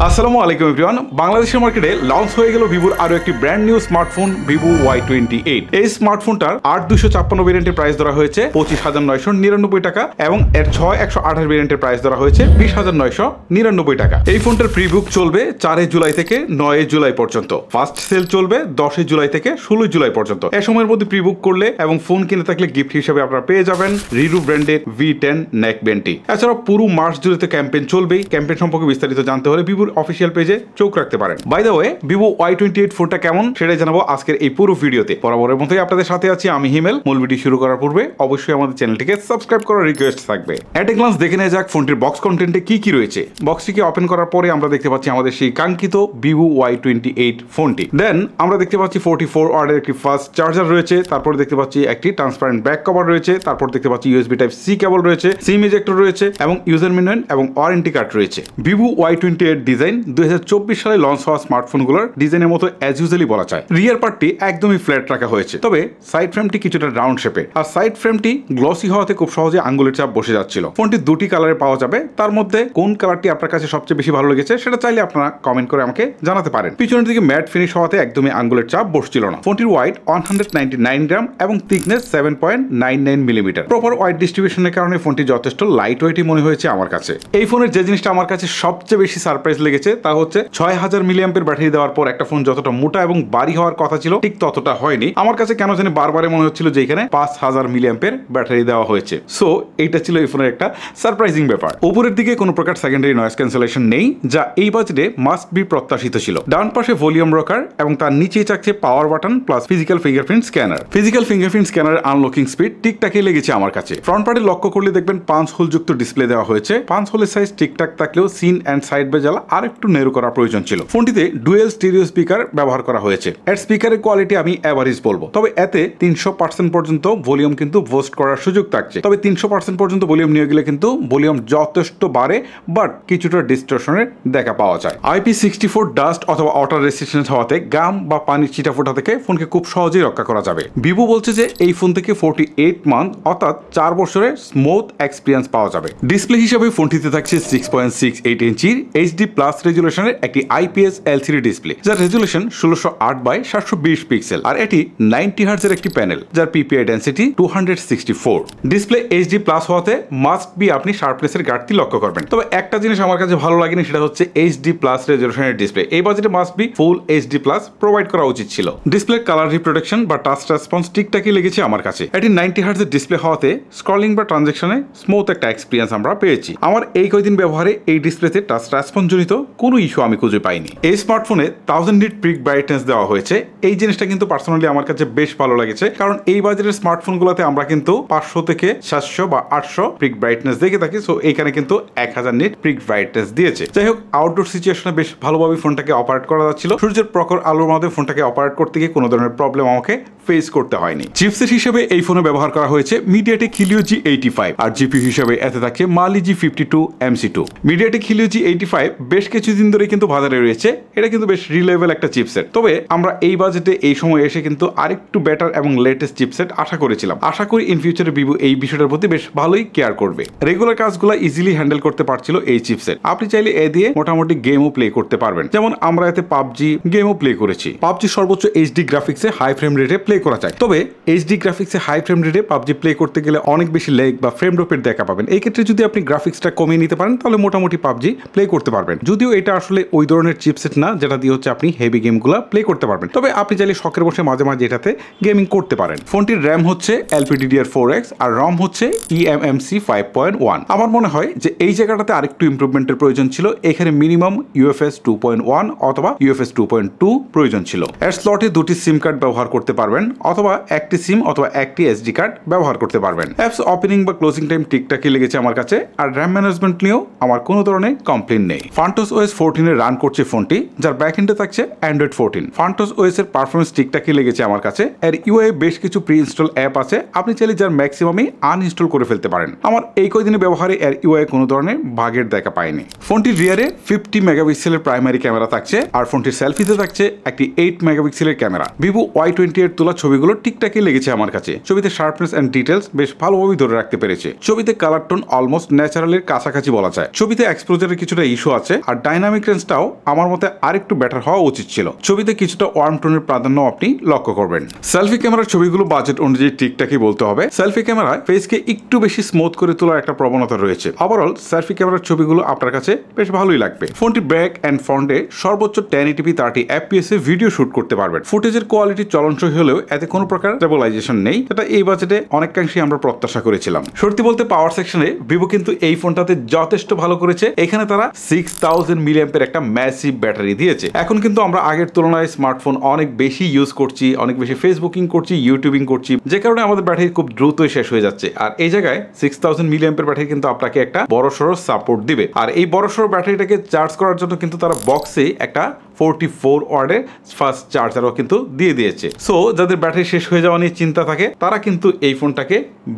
আসসালামু আলাইকুম এভরিওয়ান। বাংলাদেশের মার্কেটে লঞ্চ হয়ে গেল ভিভোর আরো একটি brand new smartphone Vivo Y28। এই স্মার্টফোনটার 8256 ভেরিয়েন্টের প্রাইস ধরা হয়েছে 25,999 টাকা এবং এর 6128 ভেরিয়েন্টের প্রাইস ধরা হয়েছে 20,999 টাকা। এই ফোনটার প্রিবুক চলবে 4 জুলাই থেকে 9 জুলাই পর্যন্ত। ফার্স্ট সেল চলবে 10 জুলাই থেকে 16 জুলাই পর্যন্ত। এই সময়ের মধ্যে প্রিবুক করলে এবং ফোন কিনে থাকলে গিফট হিসেবে আপনারা পেয়ে যাবেন রিরু ব্র্যান্ডের V10 নেক ব্যান্ডটি। এছাড়াও পুরো মার্চ জুড়ে তো ক্যাম্পেইন চলবেই। ক্যাম্পেইন সম্পর্কে বিস্তারিত জানতে হলে ভিভোর অফিসিয়াল পেজে চোখ রাখতে পারেন। By the way, Vivo Y28 ফোনটা কেমন সেটাই জানাবো আজকের এই পুরো ভিডিওতে। বরাবরের মতোই আপনাদের সাথে আছি আমি হিমেল। মূল ভিডিও শুরু করার পূর্বে অবশ্যই আমাদের চ্যানেলটিকে সাবস্ক্রাইব করার রিকোয়েস্ট থাকবে। এট এ গ্লান্স দেখে নেওয়া যাক ফোনটির বক্স কন্টেন্টে কি কি রয়েছে। বক্সটিকে ওপেন করার পরে আমরা দেখতে পাচ্ছি আমাদের সেই কাঙ্ক্ষিত ভিভো Y28 ফোনটি। দেন আমরা দেখতে পাচ্ছি 44 ওয়াটের একটি ফাস্ট চার্জার রয়েছে। তারপর দেখতে পাচ্ছি একটি ট্রান্সপারেন্ট ব্যাক কভার রয়েছে। তারপর দেখতে পাচ্ছি USB টাইপ C কেবল রয়েছে, সিম ইজেক্টর রয়েছে এবং ইউজার ম্যানুয়াল এবং ওয়ারেন্টি কার্ড রয়েছে। ভিভো Y28 ডিজাইন 2024 সালে লঞ্চ হওয়া স্মার্টফোনগুলোর ডিজাইনের মতো অ্যাজ ইউজুয়ালি বলা যায়। রিয়ার পার্টটি একদমই ফ্ল্যাট রাখা হয়েছে, তবে সাইড ফ্রেমটি কিছুটা রাউন্ড শেপে। আর সাইড ফ্রেমটি গ্লসি হওয়াতে খুব সহজে আঙ্গুলের চাপ বসে যাচ্ছিল। ফোনটি দুটি কালারে পাওয়া যাবে। তার মধ্যে কোন কালারটি আপনার কাছে সবচেয়ে বেশি ভালো লেগেছে সেটা চাইলে আপনারা কমেন্ট করে আমাকে জানাতে পারেন। পিছনের দিকে ম্যাট ফিনিশ হওয়াতে একদমই আঙ্গুলের চাপ বসছিল না। ফোনটির ওয়েট 199 গ্রাম এবং থিকনেস 7.99 মিলিমিটার। প্রপার ওয়েট ডিস্ট্রিবিউশনের কারণে ফোনটি যথেষ্ট লাইট ওয়েটই মনে হয়েছে আমার কাছে। এই ফোনের যে জিনিসটা আমার কাছে সবচেয়ে বেশি সারপ্রাইজ লেগেছে তা হচ্ছে 6000 মিলিঅ্যাম্পের ব্যাটারি দেওয়ার পর একটা ফোন যতটা মোটা এবং ভারী হওয়ার কথা ছিল ঠিক ততটা হয়নি। আমার কাছে কেন জানি বারবারে মনে হচ্ছিল যে এখানে 5000 মিলিঅ্যাম্পের ব্যাটারি দেওয়া হয়েছে। সো এইটা ছিল এই ফোনের একটা সারপ্রাইজিং ব্যাপার। উপরের দিকে কোনো প্রকার সেকেন্ডারি নয়েজ ক্যান্সেলেশন নেই, যা এই বাজেটে মাস্ট বি প্রত্যাশিত ছিল। ডান পাশে ভলিউম রকার এবং তার নিচেই থাকছে power button plus physical fingerprint scanner. Physical fingerprint স্ক্যানারের আনলকিং স্পিড ঠিকঠাকই লেগেছে আমার কাছে। ফ্রন্ট পার্টে লক্ষ্য করলে দেখবেন 5 হোল যুক্ত ডিসপ্লে দেওয়া হয়েছে। 5 হোলের সাইজ ঠিকঠাক থাকলেও সিন এন্ড সাইড বেজালা আর একটু নেরো করা প্রয়োজন ছিল। ফোনটিতে ডুয়েল স্টেরিও স্পিকার ব্যবহার করা হয়েছে। এর স্পিকারের কোয়ালিটি আমি এভারেজ বলবো, তবে এতে 300% পর্যন্ত ভলিউম কিন্তু বুস্ট করার সুযোগ থাকছে। তবে 300% পর্যন্ত ভলিউম নিয়ে গেলে কিন্তু ভলিউম যথেষ্ট বাড়ে, বাট কিছুটা ডিস্টরশনের দেখা পাওয়া যায়। IP64 ডাস্ট অথবা ওয়াটার রেসিস্ট্যান্ট হওয়াতে গাম বা পানির ছিটা ফোটা থেকে ফোনকে খুব সহজেই রক্ষা করা যাবে। ভিভো বলছে যে এই ফোন থেকে 48 মান্থ অর্থাৎ 4 বছরের স্মুথ এক্সপিরিয়েন্স পাওয়া যাবে। ডিসপ্লে হিসেবে ফোনটিতে থাকছে 6.68 ইঞ্চির HD প্লাস রেজুলেশনের একটি IPS LCD ডিসপ্লে, যার রেজুলেশন 1608/720 পিক্সেল। আর এটি 90 হার্টজের একটি প্যানেল, যার PPI density 264। Display HD plus হওয়াতে মাস্ট বি আপনি শার্পনেসের ঘাটতি লক্ষ্য করবেন। তবে একটা জিনিস আমার কাছে ভালো লাগেনি, সেটা হচ্ছে HD প্লাস রেজুলেশনের ডিসপ্লে। এই বাজেটে must be full HD plus provide করা উচিত ছিল। ডিসপ্লে কালার রিপ্রোটেকশন বা টাচ রেসপন্স ঠিকঠাকই লেগেছে আমার কাছে। এটি 90 হার্টজের ডিসপ্লে হওয়াতে স্ক্রলিং বা ট্রানজাকশনে স্মুথ একটা এক্সপিরিয়েন্স আমরা পেয়েছি। আমার এই কয়েকদিন ব্যবহারে এই ডিসপ্লেতে টাচ রেসপন্স জনিত কোনো ইস্যু আমি খুঁজে পাইনি। এই স্মার্টফোনে 1000 নিট পিক ব্রাইটনেস দেওয়া হয়েছে। এই জিনিসটা কিন্তু পার্সোনালি আমার কাছে বেশ ভালো লেগেছে, কারণ এই বাজারের স্মার্টফোনগুলোতে আমরা কিন্তু 500 থেকে 700 বা 800 পিক ব্রাইটনেস দেখে থাকি। সো এখানে কিন্তু 1000 নিট পিক ব্রাইটনেস দিয়েছে। যাই হোক, আউটডোর সিচুয়েশনে বেশ ভালোভাবে ফোনটাকে অপারেট করা যাচ্ছিল। সূর্যের প্রখর আলোর মধ্যে ফোনটাকে অপারেট করতে গিয়ে কোনো ধরনের প্রবলেম আমাকে ফেস করতে হয়নি। চিপসেট হিসেবে এই ফোনে ব্যবহার করা হয়েছে মিডিয়াটেক Helio G85 আর জিপিইউ হিসেবে এতে থাকছে Mali G52 MC2। MediaTek Helio G85 বেশ কিছুদিন ধরে কিন্তু বাজারে রয়েছে। এটা কিন্তু বেশ রিলেভেল একটা চিপসেট। তবে আমরা এই বাজেটে এই সময় এসে কিন্তু আরেকটু বেটার এবং লেটেস্ট চিপসেট আশা করেছিলাম। আশা করি ইন ফিউচারে ভিভো এই বিষয়টার প্রতি বেশ ভালোই কেয়ার করবে। রেগুলার কাজগুলো ইজিলি হ্যান্ডেল করতে পারছিল এই চিপসেট। আপনি চাইলে এ দিয়ে মোটামুটি গেমও প্লে করতে পারবেন। যেমন আমরা এতে পাবজি গেমও প্লে করেছি। পাবজি সর্বোচ্চ HD গ্রাফিক্সে হাই ফ্রেম রেটে প্লে করা যায়। তবে HD গ্রাফিক্সে হাই ফ্রেম রেটে পাবজি প্লে করতে গেলে অনেক বেশি ল্যাগ বা ফ্রেম ড্রপের দেখা পাবেন। এই ক্ষেত্রে যদি আপনি গ্রাফিক্সটা কমিয়ে নিতে পারেন তাহলে মোটামুটি পাবজি প্লে করতে পারবেন। যদিও এটা আসলে ওই ধরনের চিপসেট না যেটা দিয়ে হচ্ছে আপনি হেভি গেমগুলো প্লে করতে পারবেন। তবে আপনি চাইলে শখের বসে মাঝে মাঝে এটাতে গেমিং করতে পারেন। ফোনটির র্যাম হচ্ছে LPDDR4X আর ROM হচ্ছে eMMC 5.1। আমার মনে হয় যে এই জায়গাটাতে আরেকটু ইমপ্রুভমেন্টের প্রয়োজন ছিল। এখানে মিনিমাম UFS 2.1 অথবা UFS 2.2 প্রয়োজন ছিল। এর স্লটে দুটি সিম কার্ড ব্যবহার করতে পারবেন অথবা একটি সিম অথবা একটি SD কার্ড ব্যবহার করতে পারবেন। অ্যাপস ওপেনিং বা ক্লোজিং টাইম ঠিকঠাকই লেগেছে আমার কাছে। আর র্যাম ম্যানেজমেন্ট নিয়েও আমার কোনো ধরনের কমপ্লেইন নেই। ফান্টোস OS 14 এ রান করছে ফোনটি, যার ব্যাকএন্ডে থাকছে Android 14। ফান্টোস OS এর পারফরমেন্স ঠিকঠাকই লেগেছে আমার কাছে। এর UI বেশ কিছু প্রি ইনস্টল অ্যাপ আছে, আপনি চাইলে যার ম্যাক্সিমামই আনইনস্টল করে ফেলতে পারেন। আমার এই কয়েকদিনের ব্যবহারে এর UI কোনো ধরনের বাগের দেখা পায়নি। ফোনটির রিয়ারে 50 মেগাপিক্সেলের প্রাইমারি ক্যামেরা থাকছে আর ফোনটির সেলফিতে থাকছে একটি 8 মেগাপিক্সেলের ক্যামেরা। ভিভো Y28 তোলা ছবিগুলো ঠিকঠাকই লেগেছে আমার কাছে। ছবিতে শার্পনেস এন্ড ডিটেলস বেশ ভালোভাবে ধরে রাখতে পেরেছে। ছবিতে কালার টোন অলমোস্ট ন্যাচারালের কাছাকাছি বলা যায়। ছবিতে এক্সপোজারের কিছুটা ইস্যু আছে, আর ডাইনামিক রেঞ্জটাও আমার মতে আরেকটু বেটার হওয়া উচিত ছিল। ছবিতে কিছুটা ওয়ার্ম টোনের প্রাধান্য আপনি লক্ষ্য করবেন। সেলফি ক্যামেরার ছবিগুলো বাজেট অনুযায়ী ঠিকঠাকই বলতে হবে। সেলফি ক্যামেরায় ফেসকে একটু বেশি স্মুথ করে তোলার একটা প্রবণতা রয়েছে। ওভারঅল সেলফি ক্যামেরার ছবিগুলো আপনার কাছে বেশ ভালোই লাগবে। ফোনটি ব্যাক এন্ড ফ্রন্টে সর্বোচ্চ 1080p 30 fps এ ভিডিও শুট করতে পারবেন। ফুটেজের কোয়ালিটি চলনসই হলেও এতে কোনো প্রকার স্টেবিলাইজেশন নেই, যেটা এই বাজেটে অনেকাংশই আমরা প্রত্যাশা করেছিলাম। সত্যি বলতে পাওয়ার সেকশনে ভিভো কিন্তু এই ফোনটাতে যথেষ্ট ভালো করেছে। এখানে তারা 6000 মিলিঅ্যাম্পের একটা ম্যাসিভ ব্যাটারি দিয়েছে। এখন কিন্তু আমরা আগের তুলনায় স্মার্টফোন অনেক বেশি ইউজ করছি, অনেক বেশি ফেসবুকিং করছি, ইউটিউবিং করছি, যে কারণে আমাদের ব্যাটারি খুব দ্রুতই শেষ হয়ে যাচ্ছে। আর এই জায়গায় 6000 মিলিঅ্যাম্পের ব্যাটারি কিন্তু আপনাকে একটা বড়সড় সাপোর্ট দিবে। আর এই বড়সড় ব্যাটারিটাকে চার্জ করার জন্য কিন্তু তারা বক্সে একটা 44 ওয়াটের ফাস্ট চার্জারও কিন্তু দিয়ে দিয়েছে। সো যাদের ব্যাটারি শেষ হয়ে যাওয়া নিয়ে চিন্তা থাকে তারা কিন্তু এই ফোনটাকে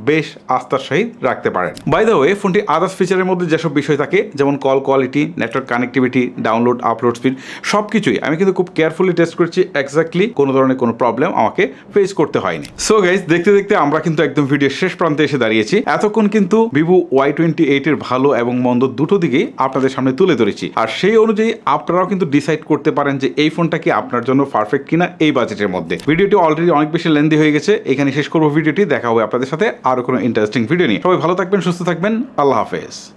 বেশ আস্থার সহিত রাখতে পারেন। বাই দ্য ওয়ে, ফোনটি আদার্স ফিচারের মধ্যে যেসব বিষয় থাকে, যেমন call quality, network connectivity, download upload speed, সবকিছুই আমি কিন্তু খুব কেয়ারফুলি টেস্ট করেছি। এক্স্যাক্টলি কোনো ধরনের কোনো প্রবলেম আমাকে ফেস করতে হয়নি। সো গাইস, দেখতে দেখতে আমরা কিন্তু একদম ভিডিও শেষ প্রান্তে এসে দাঁড়িয়েছি। এতক্ষণ কিন্তু ভিভো Y28 এর ভালো এবং মন্দ দুটো দিকেই আপনাদের সামনে তুলে ধরেছি। আর সেই অনুযায়ী আপনারাও কিন্তু ডিসাইড করতে পারেন যে এই ফোনটা কি আপনার জন্য পারফেক্ট কিনা এই বাজেটের মধ্যে। ভিডিওটি অলরেডি অনেক বেশি লেন্দি হয়ে গেছে, এখানে শেষ করবো ভিডিওটি। দেখা হবে আপনাদের সাথে আরো কোনো ইন্টারেস্টিং ভিডিও নিয়ে। সবাই ভালো থাকবেন, সুস্থ থাকবেন, আল্লাহ হাফেজ।